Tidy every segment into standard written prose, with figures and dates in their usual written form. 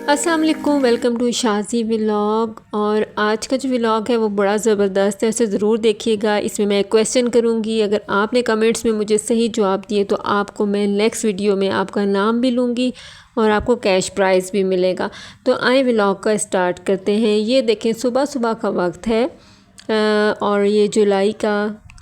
अस्सलाम वालेकुम, welcome to शाज़ी vlog. और आज का जो व्लॉग है वो बड़ा ज़बरदस्त है, उसे ज़रूर देखिएगा। इसमें मैं क्वेश्चन करूँगी, अगर आपने कमेंट्स में मुझे सही जवाब दिए तो आपको मैं नेक्स्ट वीडियो में आपका नाम भी लूँगी और आपको कैश प्राइज़ भी मिलेगा। तो आए व्लॉग का स्टार्ट करते हैं। ये देखें, सुबह सुबह का वक्त है और ये जुलाई का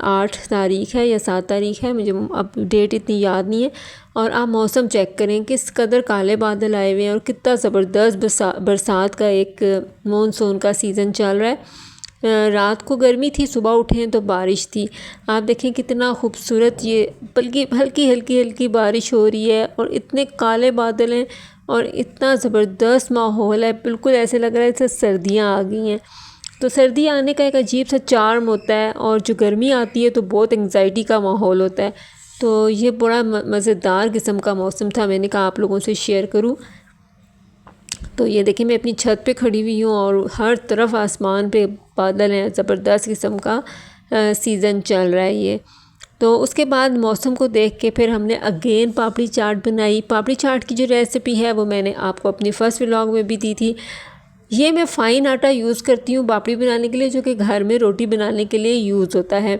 8 तारीख़ है या 7 तारीख़ है, मुझे अब डेट इतनी याद नहीं है। और आप मौसम चेक करें, किस कदर काले बादल आए हुए हैं और कितना ज़बरदस्त बरसात का एक मानसून का सीज़न चल रहा है। रात को गर्मी थी, सुबह उठे हैं तो बारिश थी। आप देखें कितना खूबसूरत ये, बल्कि हल्की हल्की हल्की बारिश हो रही है और इतने काले बादल हैं और इतना ज़बरदस्त माहौल है। बिल्कुल ऐसे लग रहा है जैसे सर्दियाँ आ गई हैं। तो सर्दी आने का एक अजीब सा चार्म होता है और जो गर्मी आती है तो बहुत एंग्जाइटी का माहौल होता है। तो ये बड़ा मज़ेदार किस्म का मौसम था, मैंने कहा आप लोगों से शेयर करूं। तो ये देखिए, मैं अपनी छत पे खड़ी हुई हूँ और हर तरफ आसमान पे बादल हैं। ज़बरदस्त किस्म का सीज़न चल रहा है ये। तो उसके बाद मौसम को देख के फिर हमने अगेन पापड़ी चाट बनाई। पापड़ी चाट की जो रेसिपी है वो मैंने आपको अपनी फ़र्स्ट व्लॉग में भी दी थी। ये मैं फ़ाइन आटा यूज़ करती हूँ पापड़ी बनाने के लिए, जो कि घर में रोटी बनाने के लिए यूज़ होता है।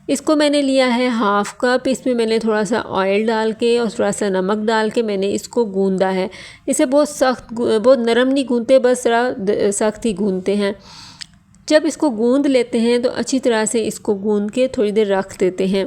इसको मैंने लिया है हाफ़ कप। इसमें मैंने थोड़ा सा ऑयल डाल के और थोड़ा सा नमक डाल के मैंने इसको गूंदा है। इसे बहुत सख्त, बहुत नरम नहीं गूंदते, बस ज़रा सख्त ही गूंदते हैं। जब इसको गूंद लेते हैं तो अच्छी तरह से इसको गूंद के थोड़ी देर रख देते हैं।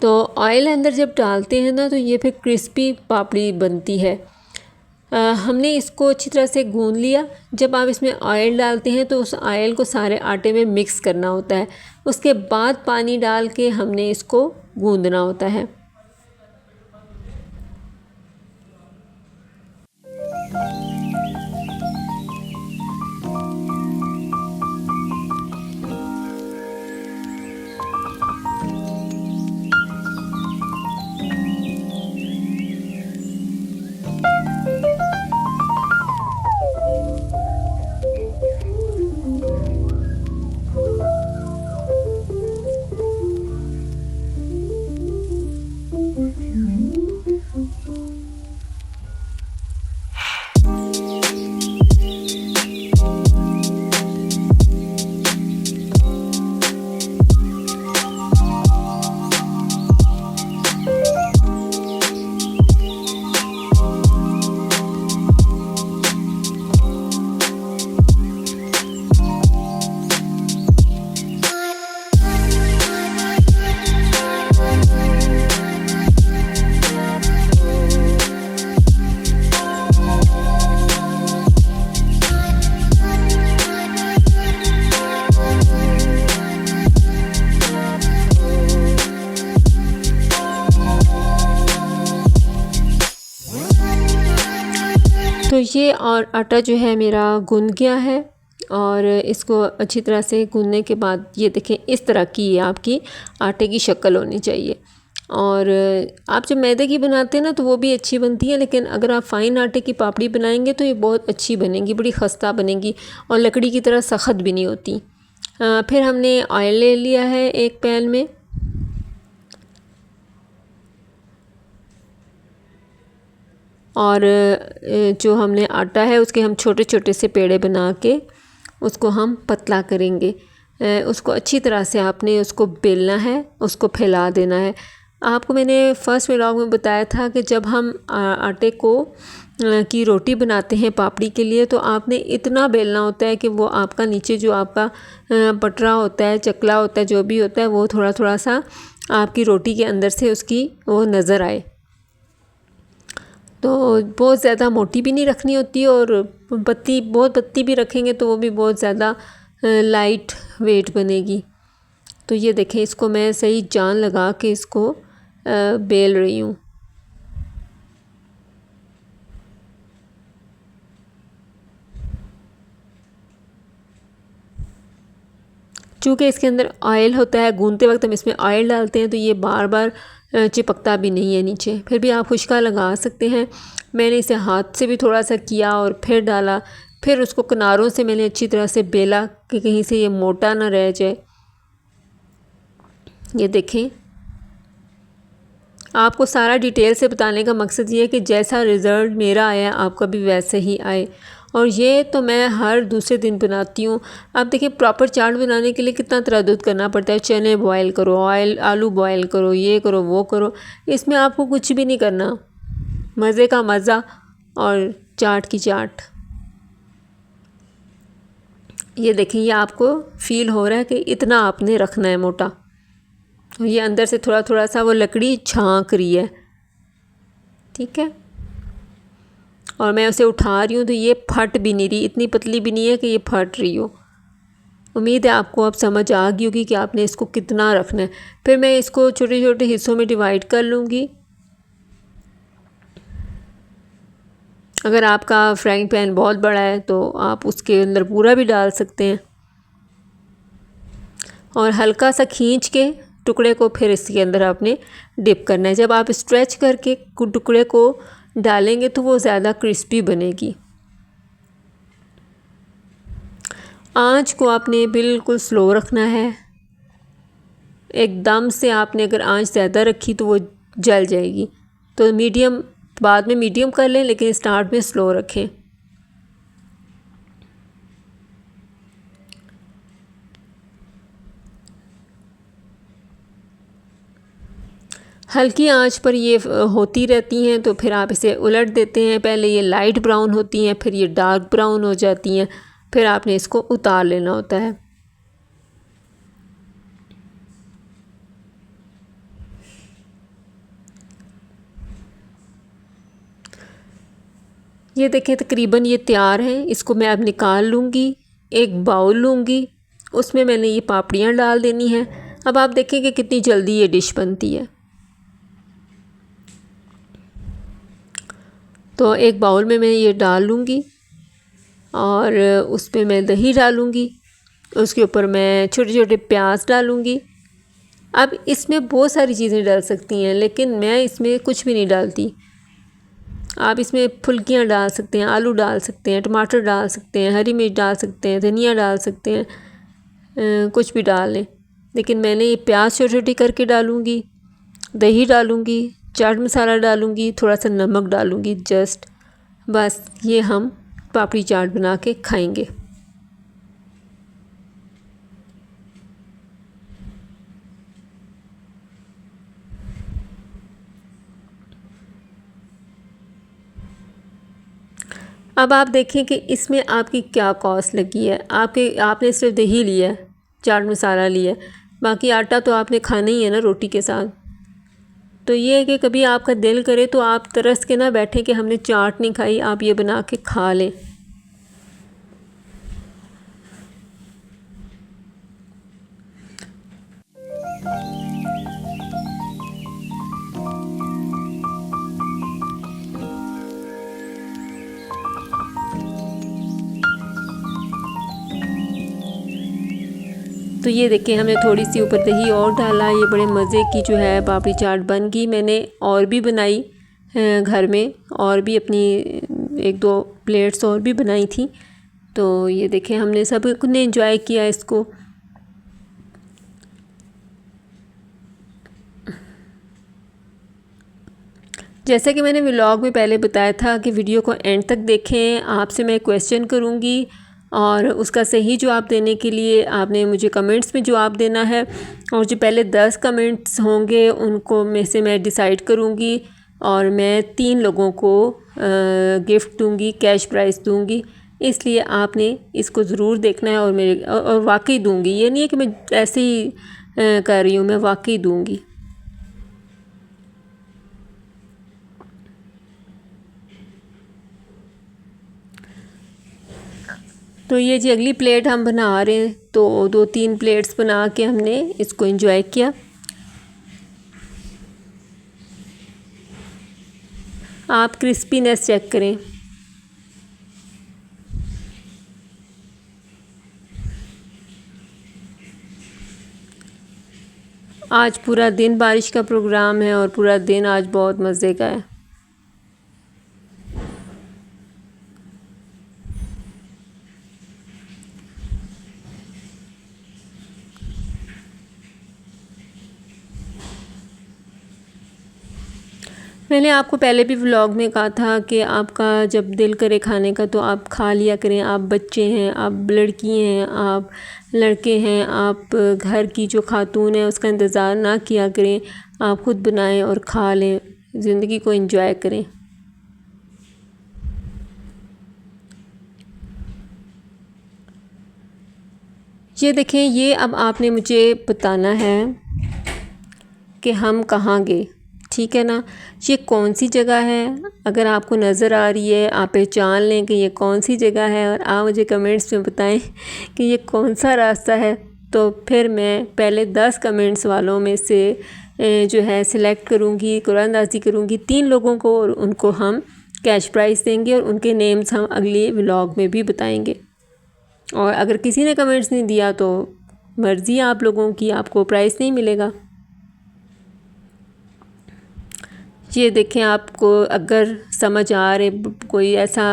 तो ऑयल अंदर जब डालते हैं ना तो ये फिर क्रिस्पी पापड़ी बनती है। हमने इसको अच्छी तरह से गूंद लिया। जब आप इसमें ऑयल डालते हैं तो उस ऑयल को सारे आटे में मिक्स करना होता है। उसके बाद पानी डाल के हमने इसको गूंदना होता है। तो ये और आटा जो है मेरा गूंद गया है और इसको अच्छी तरह से गूंदने के बाद ये देखें, इस तरह की ये आपकी आटे की शक्ल होनी चाहिए। और आप जब मैदे की बनाते हैं ना तो वो भी अच्छी बनती है, लेकिन अगर आप फ़ाइन आटे की पापड़ी बनाएंगे तो ये बहुत अच्छी बनेगी, बड़ी खस्ता बनेगी और लकड़ी की तरह सख्त भी नहीं होती। फिर हमने ऑयल ले लिया है एक पैन में और जो हमने आटा है उसके हम छोटे छोटे से पेड़े बना के उसको हम पतला करेंगे। उसको अच्छी तरह से आपने उसको बेलना है, उसको फैला देना है। आपको मैंने फ़र्स्ट व्लॉग में बताया था कि जब हम आटे को की रोटी बनाते हैं पापड़ी के लिए तो आपने इतना बेलना होता है कि वो आपका नीचे जो आपका पटरा होता है, चकला होता है, जो भी होता है, वो थोड़ा थोड़ा सा आपकी रोटी के अंदर से उसकी वो नज़र आए। तो बहुत ज़्यादा मोटी भी नहीं रखनी होती और बहुत पतली भी रखेंगे तो वो भी बहुत ज़्यादा लाइट वेट बनेगी। तो ये देखें, इसको मैं सही जान लगा के इसको बेल रही हूँ। चूँकि इसके अंदर ऑयल होता है, गूंदते वक्त हम इसमें ऑयल डालते हैं तो ये बार बार चिपकता भी नहीं है नीचे। फिर भी आप खुश्का लगा सकते हैं। मैंने इसे हाथ से भी थोड़ा सा किया और फिर डाला। फिर उसको किनारों से मैंने अच्छी तरह से बेला कि कहीं से ये मोटा ना रह जाए। ये देखें, आपको सारा डिटेल से बताने का मकसद ये है कि जैसा रिज़ल्ट मेरा आया आपका भी वैसे ही आए। और ये तो मैं हर दूसरे दिन बनाती हूँ। अब देखिए प्रॉपर चाट बनाने के लिए कितना तरद्दुत करना पड़ता है, चने बॉयल करो, आलू बॉयल करो, ये करो वो करो। इसमें आपको कुछ भी नहीं करना, मज़े का मज़ा और चाट की चाट। ये देखिए, ये आपको फ़ील हो रहा है कि इतना आपने रखना है मोटा। ये अंदर से थोड़ा थोड़ा सा वो लकड़ी छाँक रही है, ठीक है। और मैं उसे उठा रही हूँ तो ये फट भी नहीं रही, इतनी पतली भी नहीं है कि ये फट रही हो। उम्मीद है आपको अब समझ आ गई होगी कि आपने इसको कितना रखना है। फिर मैं इसको छोटे छोटे हिस्सों में डिवाइड कर लूँगी। अगर आपका फ्राइंग पैन बहुत बड़ा है तो आप उसके अंदर पूरा भी डाल सकते हैं। और हल्का सा खींच के टुकड़े को फिर इसके अंदर आपने डिप करना है। जब आप स्ट्रेच करके टुकड़े को डालेंगे तो वो ज़्यादा क्रिस्पी बनेगी। आंच को आपने बिल्कुल स्लो रखना है। एकदम से आपने अगर आंच ज़्यादा रखी तो वो जल जाएगी। तो मीडियम, बाद में मीडियम कर लें, लेकिन स्टार्ट में स्लो रखें। हल्की आंच पर ये होती रहती हैं, तो फिर आप इसे उलट देते हैं। पहले ये लाइट ब्राउन होती हैं, फिर ये डार्क ब्राउन हो जाती हैं, फिर आपने इसको उतार लेना होता है। ये देखें तकरीबन ये तैयार हैं। इसको मैं अब निकाल लूँगी। एक बाउल लूँगी, उसमें मैंने ये पापड़ियाँ डाल देनी हैं। अब आप देखें कि कितनी जल्दी ये डिश बनती है। तो एक बाउल में मैं ये डाल लूँगी और उस पर मैं दही डालूँगी। उसके ऊपर मैं छोटे छोटे प्याज डालूँगी। अब इसमें बहुत सारी चीज़ें डाल सकती हैं, लेकिन मैं इसमें कुछ भी नहीं डालती। आप इसमें फुल्कियाँ डाल सकते हैं, आलू डाल सकते हैं, टमाटर डाल सकते हैं, हरी मिर्च डाल सकते हैं, धनिया डाल सकते हैं, कुछ भी डाल लें। लेकिन मैंने ये प्याज छोटी छोटी करके डालूँगी, दही डालूँगी, चाट मसाला डालूँगी, थोड़ा सा नमक डालूँगी जस्ट। बस ये हम पापड़ी चाट बना के खाएंगे। अब आप देखें कि इसमें आपकी क्या कॉस्ट लगी है। आपने सिर्फ दही लिया है, चाट मसाला लिया है, बाकी आटा तो आपने खाना ही है ना रोटी के साथ। तो ये है कि कभी आपका दिल करे तो आप तरस के ना बैठें कि हमने चाट नहीं खाई, आप ये बना के खा लें। तो ये देखें, हमने थोड़ी सी ऊपर दही और डाला। ये बड़े मज़े की जो है पापड़ी चाट बन गई। मैंने और भी बनाई घर में, और भी अपनी एक दो प्लेट्स और भी बनाई थी। तो ये देखें, हमने सब ने एंजॉय किया इसको। जैसा कि मैंने व्लॉग में पहले बताया था कि वीडियो को एंड तक देखें। आपसे मैं क्वेश्चन करूँगी और उसका सही जवाब देने के लिए आपने मुझे कमेंट्स में जवाब देना है। और जो पहले 10 कमेंट्स होंगे उनको में से मैं डिसाइड करूँगी और मैं 3 लोगों को गिफ्ट दूँगी, कैश प्राइज़ दूँगी। इसलिए आपने इसको ज़रूर देखना है और वाकई दूँगी। ये नहीं है कि मैं ऐसे ही कर रही हूँ, मैं वाकई दूँगी। तो ये जी अगली प्लेट हम बना रहे हैं। तो 2-3 प्लेट्स बना के हमने इसको एंजॉय किया। आप क्रिस्पीनेस चेक करें। आज पूरा दिन बारिश का प्रोग्राम है और पूरा दिन आज बहुत मज़े का है। मैंने आपको पहले भी व्लॉग में कहा था कि आपका जब दिल करे खाने का तो आप खा लिया करें। आप बच्चे हैं, आप लड़की हैं, आप लड़के हैं, आप घर की जो खातून है उसका इंतज़ार ना किया करें। आप ख़ुद बनाएं और खा लें, ज़िंदगी को एंजॉय करें। ये देखें, ये अब आपने मुझे बताना है कि हम कहाँ गए, ठीक है ना। ये कौन सी जगह है, अगर आपको नज़र आ रही है, आप पहचान लें कि ये कौन सी जगह है और आप मुझे कमेंट्स में बताएं कि ये कौन सा रास्ता है। तो फिर मैं पहले 10 कमेंट्स वालों में से जो है सिलेक्ट करूँगी, कुरानंदाज़ी करूँगी 3 लोगों को, और उनको हम कैश प्राइज़ देंगे और उनके नेम्स हम अगले व्लॉग में भी बताएंगे। और अगर किसी ने कमेंट्स नहीं दिया तो मर्ज़ी आप लोगों की, आपको प्राइज़ नहीं मिलेगा। ये देखें, आपको अगर समझ आ रहे कोई ऐसा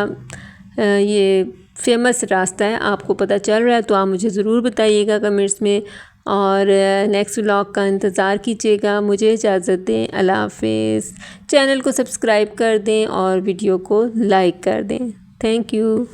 ये फेमस रास्ता है, आपको पता चल रहा है, तो आप मुझे ज़रूर बताइएगा कमेंट्स में। और नेक्स्ट व्लॉग का इंतज़ार कीजिएगा। मुझे इजाज़त दें, अल्लाह हाफ़िज़। चैनल को सब्सक्राइब कर दें और वीडियो को लाइक कर दें। Thank you.